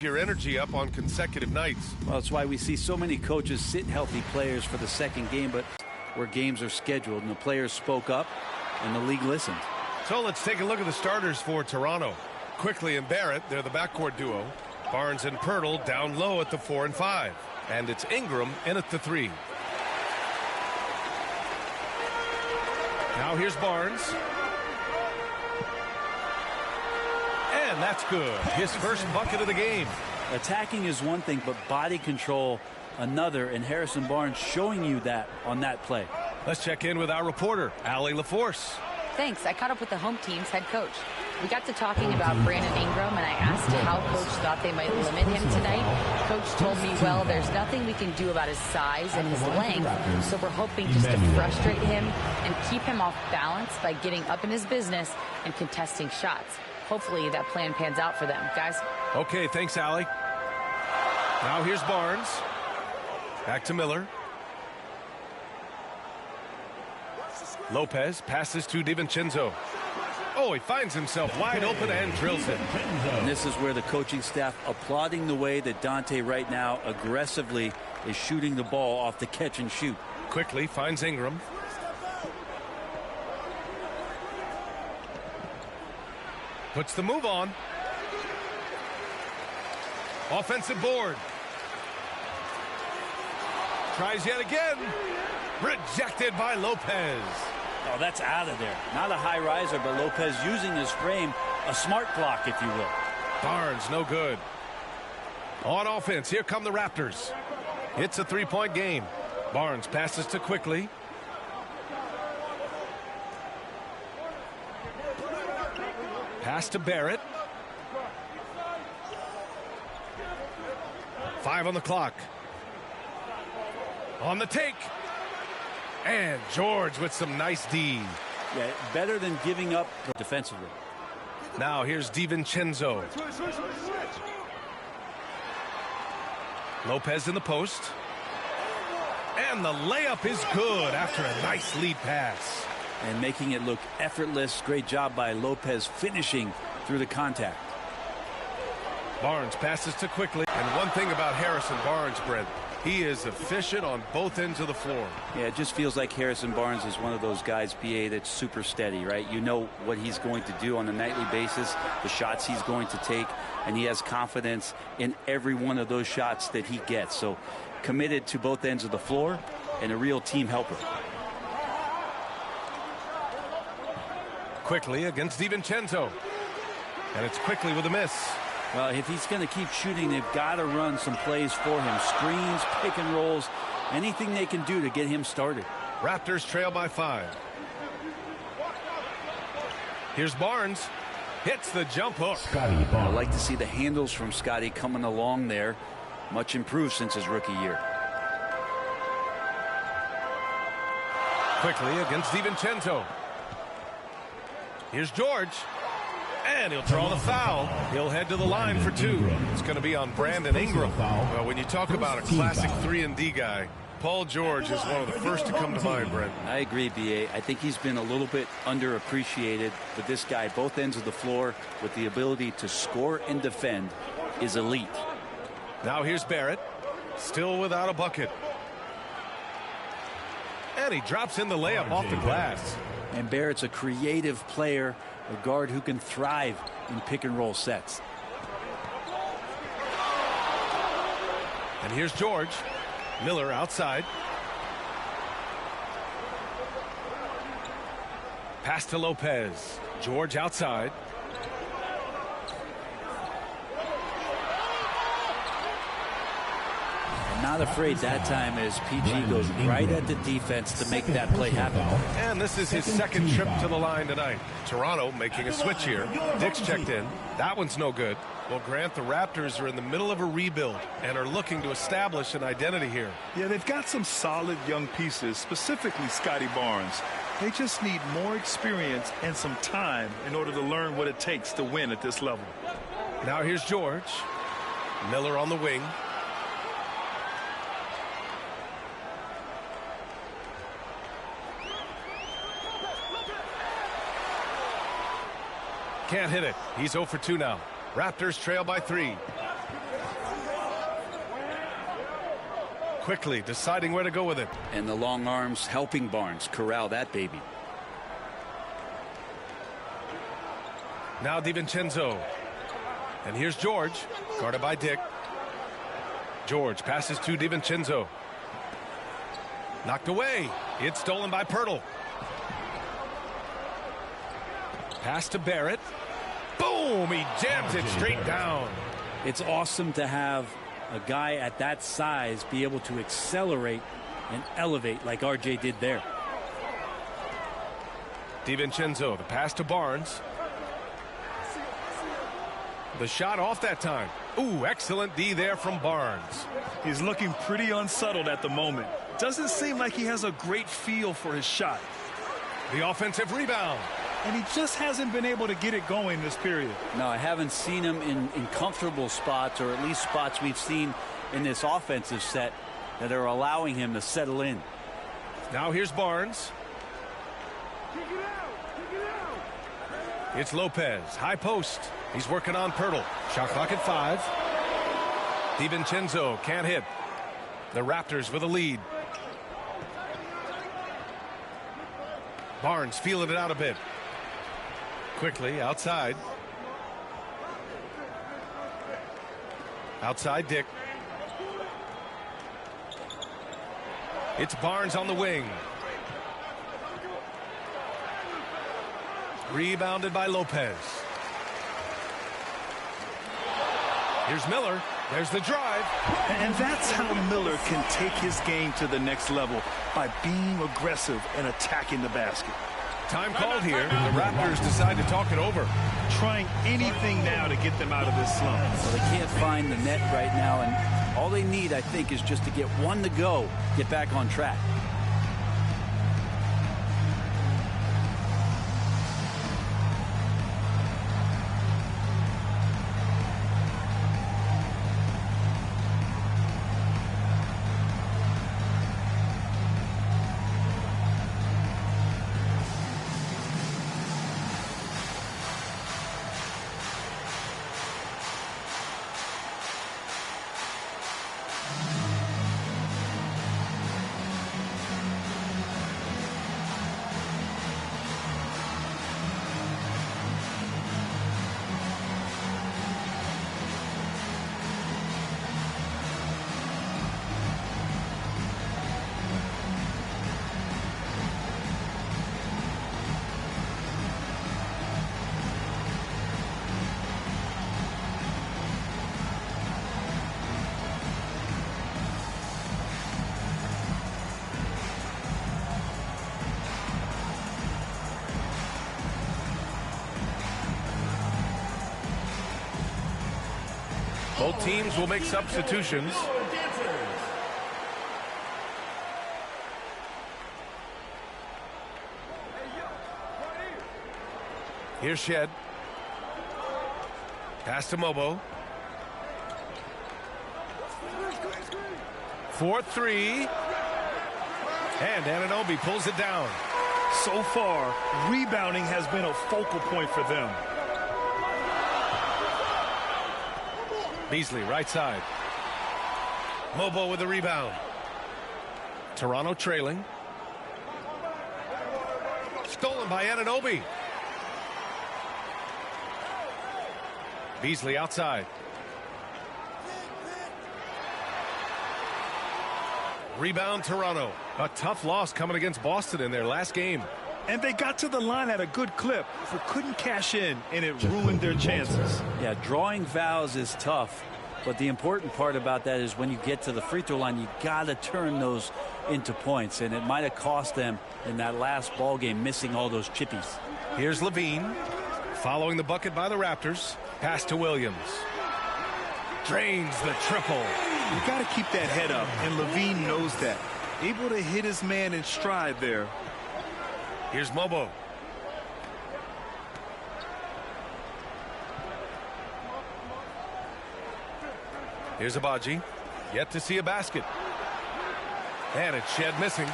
your energy up on consecutive nights. Well, that's why we see so many coaches sit healthy players for the second game, but where games are scheduled, and the players spoke up, and the league listened. So let's take a look at the starters for Toronto. Quickly and Barrett, they're the backcourt duo. Barnes and Pirtle down low at the 4 and 5. And it's Ingram in at the 3. Now here's Barnes. And that's good. His first bucket of the game. Attacking is one thing, but body control another, and Harrison Barnes showing you that on that play. Let's check in with our reporter, Allie LaForce. Thanks. I caught up with the home team's head coach. We got to talking about Brandon Ingram, and I asked how Coach thought they might limit him tonight. Coach told me, well, there's nothing we can do about his size and his length, so we're hoping just to frustrate him and keep him off balance by getting up in his business and contesting shots. Hopefully that plan pans out for them, guys. Okay, thanks, Allie. Now here's Barnes. Back to Miller. Lopez passes to DiVincenzo. Oh, he finds himself wide open and drills it. And this is where the coaching staff applauding the way that Dante right now aggressively is shooting the ball off the catch and shoot. Quickly finds Ingram. Puts the move on. Offensive board. Tries yet again. Rejected by Lopez. Oh, that's out of there. Not a high riser, but Lopez using his frame, a smart block, if you will. Barnes, no good. On offense, here come the Raptors. It's a three-point game. Barnes passes to Quickly. Pass to Barrett. 5 on the clock. On the take. And George with some nice D. Yeah, better than giving up defensively. Now here's DiVincenzo. Lopez in the post. And the layup is good after a nice lead pass. And making it look effortless. Great job by Lopez finishing through the contact. Barnes passes to Quickly. And one thing about Harrison Barnes, Brent, he is efficient on both ends of the floor. Yeah, it just feels like Harrison Barnes is one of those guys, BA, that's super steady, right? You know what he's going to do on a nightly basis, the shots he's going to take, and he has confidence in every one of those shots that he gets. So committed to both ends of the floor and a real team helper. Quickly against DiVincenzo. And it's Quickly with a miss. Well, if he's going to keep shooting, they've got to run some plays for him. Screens, pick and rolls, anything they can do to get him started. Raptors trail by 5. Here's Barnes. Hits the jump hook. I like to see the handles from Scotty coming along there. Much improved since his rookie year. Quickly against DiVincenzo. Here's George. And he'll draw the foul. He'll head to the line for 2. It's going to be on Brandon Ingram. Well, when you talk about a classic 3-and-D guy, Paul George is one of the first to come to mind, Brent. I agree, B.A. I think he's been a little bit underappreciated, but this guy, both ends of the floor, with the ability to score and defend, is elite. Now here's Barrett, still without a bucket. And he drops in the layup off the glass. And Barrett's a creative player, a guard who can thrive in pick-and-roll sets. And here's George. Miller outside. Pass to Lopez. George outside. Not afraid that time as PG goes right at the defense to make that play happen. And this is his second trip to the line tonight. Toronto making a switch here. Dick's checked in. That one's no good. Well, Grant, the Raptors are in the middle of a rebuild and are looking to establish an identity here. Yeah, they've got some solid young pieces, specifically Scotty Barnes. They just need more experience and some time in order to learn what it takes to win at this level. Now here's George. Miller on the wing. Can't hit it. He's 0 for 2 now. Raptors trail by 3. quickly, deciding where to go with it. And the long arms helping Barnes corral that baby. Now DiVincenzo. And here's George, guarded by Dick. George passes to DiVincenzo. Knocked away. It's stolen by Pirtle. Pass to Barrett. Boom! He jams it straight down. It's awesome to have a guy at that size be able to accelerate and elevate like RJ did there. DiVincenzo, the pass to Barnes. The shot off that time. Ooh, excellent D there from Barnes. He's looking pretty unsettled at the moment. Doesn't seem like he has a great feel for his shot. The offensive rebound. And he just hasn't been able to get it going this period. No, I haven't seen him in comfortable spots, or at least spots we've seen in this offensive set that are allowing him to settle in. Now here's Barnes. It's Lopez, high post. He's working on Pirtle. Shot clock at 5. DiVincenzo can't hit. The Raptors with a lead. Barnes feeling it out a bit. Quickly outside. Outside Dick. It's Barnes on the wing. Rebounded by Lopez. Here's Miller. There's the drive. And that's how Miller can take his game to the next level, by being aggressive and attacking the basket. Time called here. The Raptors decide to talk it over. Trying anything now to get them out of this slump. Well, they can't find the net right now, and all they need, I think, is just to get one to go, get back on track. Both teams will make substitutions. Here's Shed. Pass to Mobo. 4-3. And Anunoby pulls it down. So far, rebounding has been a focal point for them. Beasley, right side. Mobo with the rebound. Toronto trailing. Stolen by Anunoby. Beasley outside. Rebound Toronto. A tough loss coming against Boston in their last game. And they got to the line at a good clip, but couldn't cash in, and it ruined their chances. Yeah, drawing fouls is tough, but the important part about that is when you get to the free throw line, you got to turn those into points, and it might have cost them in that last ball game, missing all those chippies. Here's Levine, following the bucket by the Raptors. Pass to Williams. Drains the triple. You got to keep that head up, and Levine knows that. Able to hit his man in stride there. Here's Mobo. Here's Abaji. Yet to see a basket. And it's Shed missing.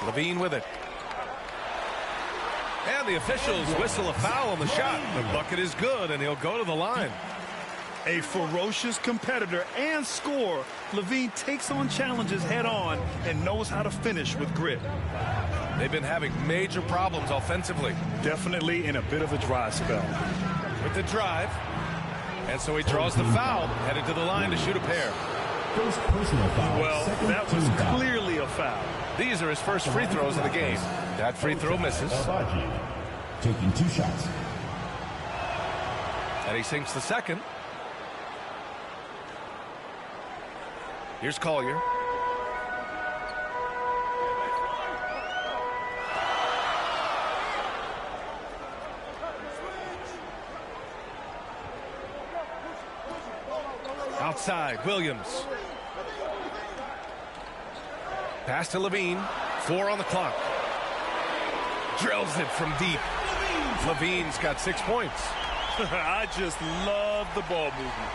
Levine with it. And the officials whistle a foul on the shot. The bucket is good, and he'll go to the line. A ferocious competitor and scorer, Levine takes on challenges head-on and knows how to finish with grit. They've been having major problems offensively. Definitely in a bit of a dry spell. With the drive. And so he draws the foul, headed to the line to shoot a pair. First personal foul. Well, that was clearly a foul. These are his first free throws of the game. That free throw misses. Taking 2 shots. And he sinks the second. Here's Collier. Outside, Williams. Pass to Levine. 4 on the clock. Drills it from deep. Levine's got 6 points. I just love the ball movement.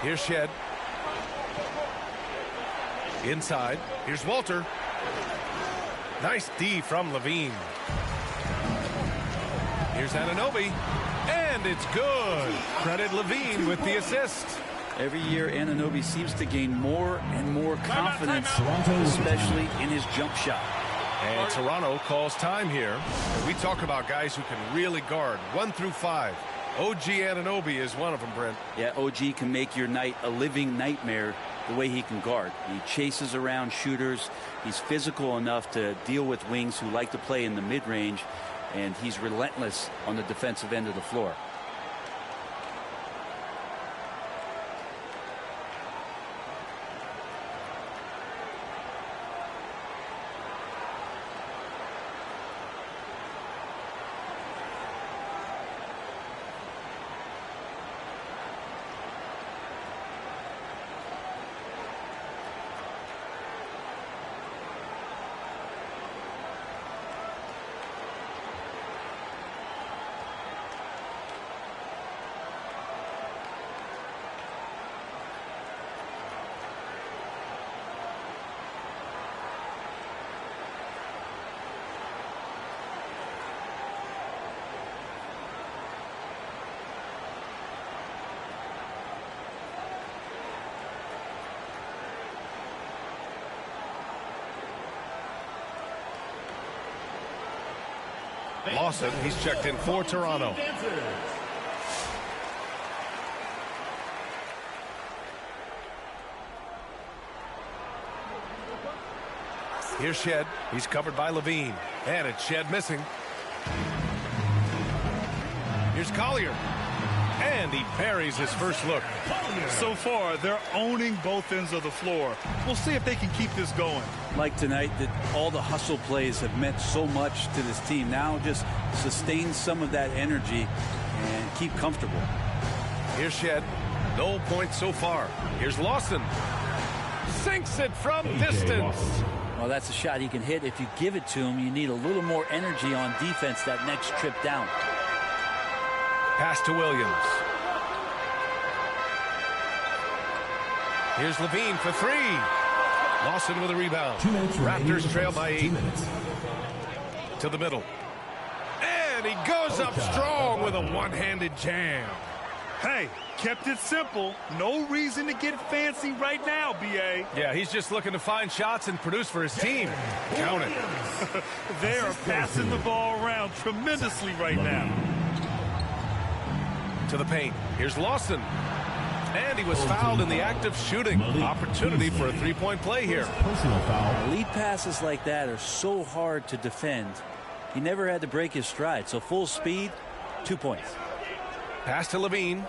Here's Shed. Inside. Here's Walter. Nice D from Levine. Here's Anunoby. And it's good. Credit Levine with the assist. Every year, Anunoby seems to gain more and more confidence, especially in his jump shot. And Toronto calls time here. We talk about guys who can really guard 1 through 5. OG Anunoby is one of them, Brent. Yeah, OG can make your night a living nightmare the way he can guard. He chases around shooters. He's physical enough to deal with wings who like to play in the mid-range, and he's relentless on the defensive end of the floor. Lawson, he's checked in for Toronto. Here's Shed. He's covered by Levine. And it's Shed missing. Here's Collier. And he buries his first look. So far, they're owning both ends of the floor. We'll see if they can keep this going. Like tonight, that all the hustle plays have meant so much to this team. Now just sustain some of that energy and keep comfortable. Here's Shed. No points so far. Here's Lawson. Sinks it from distance. Well, that's a shot he can hit. If you give it to him, you need a little more energy on defense that next trip down. Pass to Williams. Here's Levine for 3. Lawson with a rebound. Raptors trail by 8. To the middle. And he goes up strong with a one-handed jam. Hey, kept it simple. No reason to get fancy right now, B.A. Yeah, he's just looking to find shots and produce for his team. Count it. They are passing the ball around tremendously right now. To the paint. Here's Lawson. And he was fouled in the act of shooting. Opportunity for a three-point play here. Personal foul. Lead passes like that are so hard to defend. He never had to break his stride. So full speed, 2 points. Pass to Levine.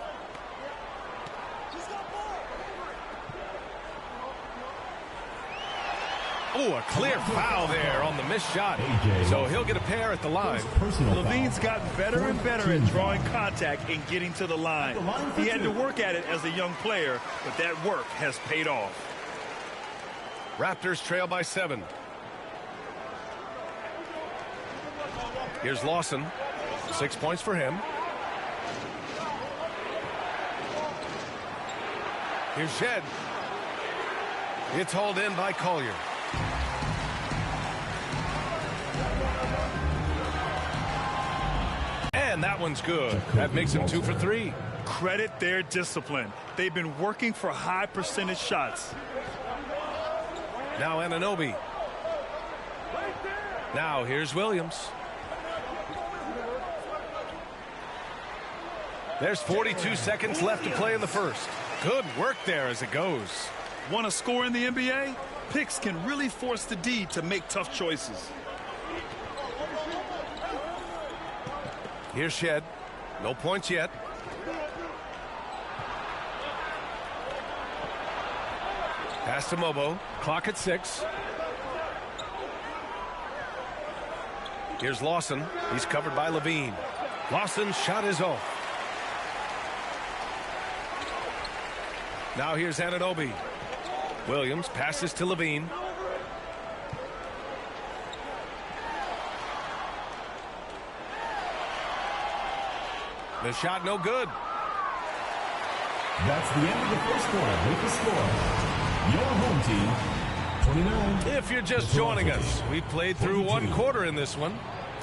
Oh, a clear foul there on the missed shot. So he'll get a pair at the line. Levine's gotten better and better at drawing contact and getting to the line. He had to work at it as a young player, but that work has paid off. Raptors trail by 7. Here's Lawson. 6 points for him. Here's Shed. It's hauled in by Collier. And And that one's good. That makes him 2 for 3. Credit their discipline. They've been working for high percentage shots. Now Anunoby. Now here's Williams. There's 42 seconds left to play in the first. Good work there as it goes. Want to score in the NBA? Picks can really force the D to make tough choices. Here's Shed. No points yet. Pass to Mobo. Clock at 6. Here's Lawson. He's covered by Levine. Lawson's shot is off. Now here's Anunoby. Williams passes to Levine. The shot no good. That's the end of the first quarter with the score. Your home team, 29. If you're just joining us, we played through 1 quarter in this one.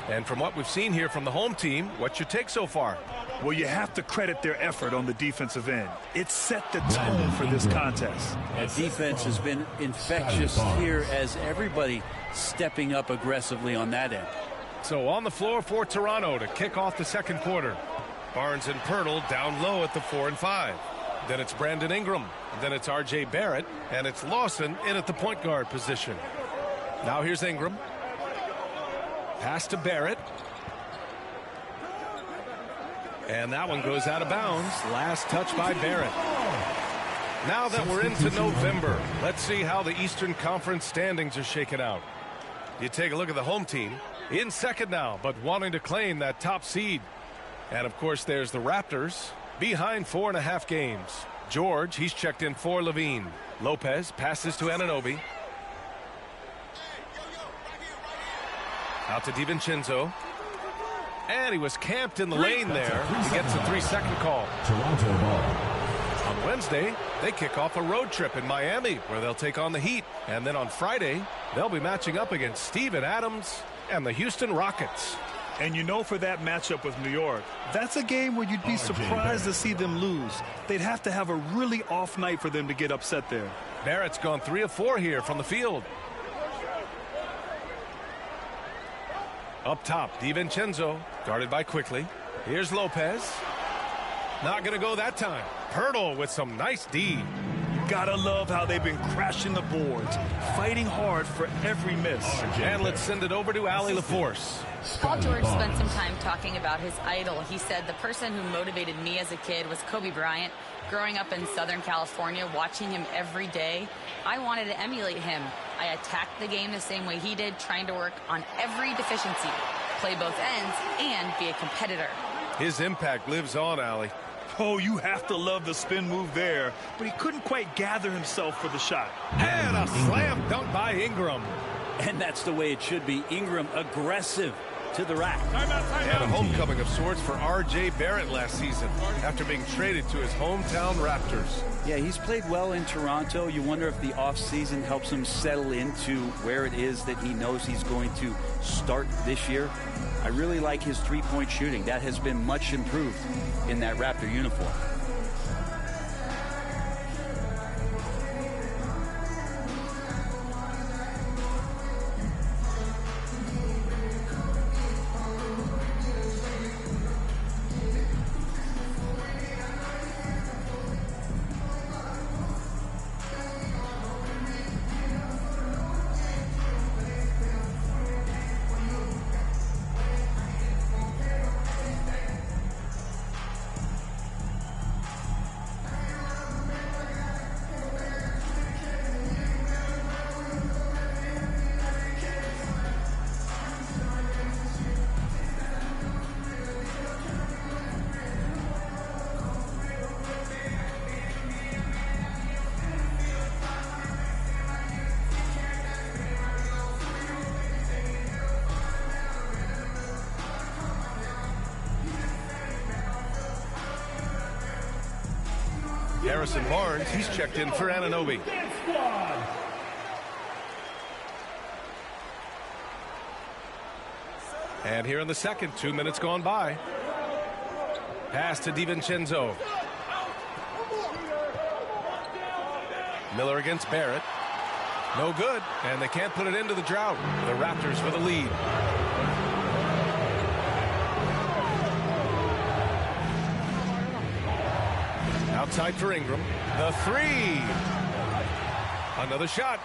And from what we've seen here from the home team, what's your take so far? Well, you have to credit their effort on the defensive end. It set the tone for this contest. That defense has been infectious here as everybody stepping up aggressively on that end. So on the floor for Toronto to kick off the second quarter. Barnes and Pirtle down low at the 4 and 5. Then it's Brandon Ingram. Then it's R.J. Barrett. And it's Lawson in at the point guard position. Now here's Ingram. Pass to Barrett. And that one goes out of bounds. Last touch by Barrett. Now that we're into November, let's see how the Eastern Conference standings are shaken out. You take a look at the home team. In second now, but wanting to claim that top seed. And, of course, there's the Raptors, behind 4.5 games. George, he's checked in for Levine. Lopez passes to Anunoby. Out to DiVincenzo. And he was camped in the lane there. He gets a 3-second call. Toronto ball. On Wednesday, they kick off a road trip in Miami where they'll take on the Heat. And then on Friday, they'll be matching up against Steven Adams and the Houston Rockets. And you know, for that matchup with New York, that's a game where you'd be surprised to see them lose. They'd have to have a really off night for them to get upset there. Barrett's gone 3 of 4 here from the field. Up top, DiVincenzo, guarded by Quickly. Here's Lopez. Not going to go that time. Pirtle with some nice D. Gotta love how they've been crashing the boards, fighting hard for every miss. And let's send it over to Allie LaForce. Paul George spent some time talking about his idol. He said, the person who motivated me as a kid was Kobe Bryant. Growing up in Southern California, watching him every day, I wanted to emulate him. I attacked the game the same way he did, trying to work on every deficiency, play both ends, and be a competitor. His impact lives on, Allie. Oh, you have to love the spin move there, but he couldn't quite gather himself for the shot. And a slam dunk by Ingram. And that's the way it should be. Ingram aggressive to the rack. And a homecoming of sorts for R.J. Barrett last season after being traded to his hometown Raptors. Yeah, he's played well in Toronto. You wonder if the offseason helps him settle into where it is that he knows he's going to start this year. I really like his three-point shooting. That has been much improved in that Raptor uniform. Harrison Barnes, he's checked in for Anunoby. And here in the second, 2 minutes gone by. Pass to DiVincenzo. Miller against Barrett. No good, and they can't put it into the drought. The Raptors with a lead. Outside for Ingram. The three. Another shot.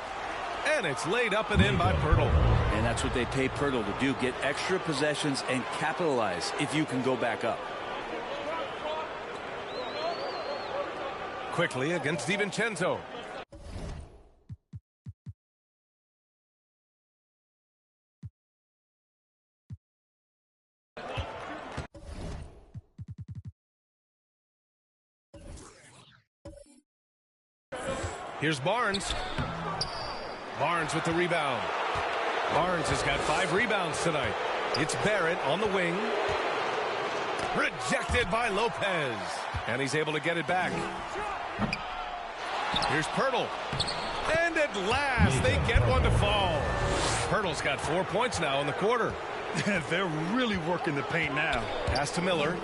And it's laid up and in by Pirtle. And that's what they pay Pirtle to do. Get extra possessions and capitalize if you can go back up. Quickly against DiVincenzo. Here's Barnes. Barnes with the rebound. Barnes has got 5 rebounds tonight. It's Barrett on the wing. Rejected by Lopez. And he's able to get it back. Here's Pirtle. And at last, they get one to fall. Pirtle's got 4 points now in the quarter. They're really working the paint now. Pass to Miller.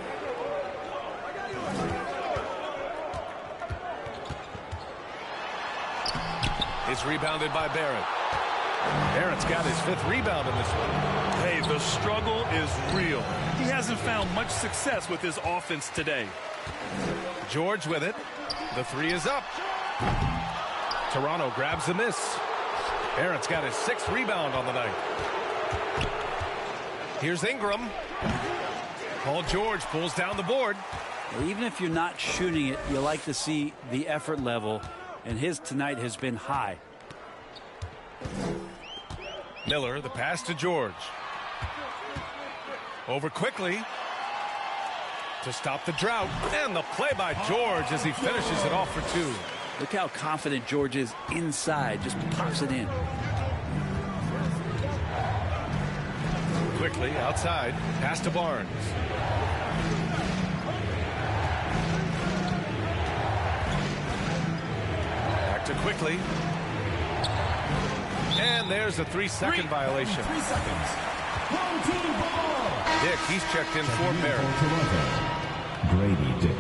It's rebounded by Barrett. Barrett's got his 5th rebound in this one. Hey, the struggle is real. He hasn't found much success with his offense today. George with it. The 3 is up. Toronto grabs the miss. Barrett's got his 6th rebound on the night. Here's Ingram. Paul George pulls down the board. Even if you're not shooting it, you like to see the effort level, and his tonight has been high. Miller, the pass to George. Over quickly to stop the drought. And the play by George as he finishes it off for 2. Look how confident George is inside. Just pops it in. Quickly outside. Pass to Barnes. Back to Quickly. And there's a 3-second violation. 3 seconds. Home team ball. Dick, he's checked in for Barrett. Grady Dick.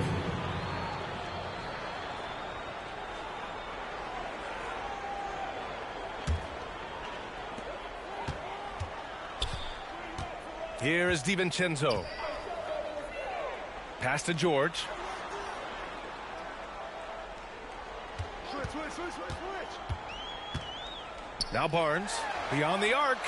Here is DiVincenzo. Pass to George. Now Barnes beyond the arc.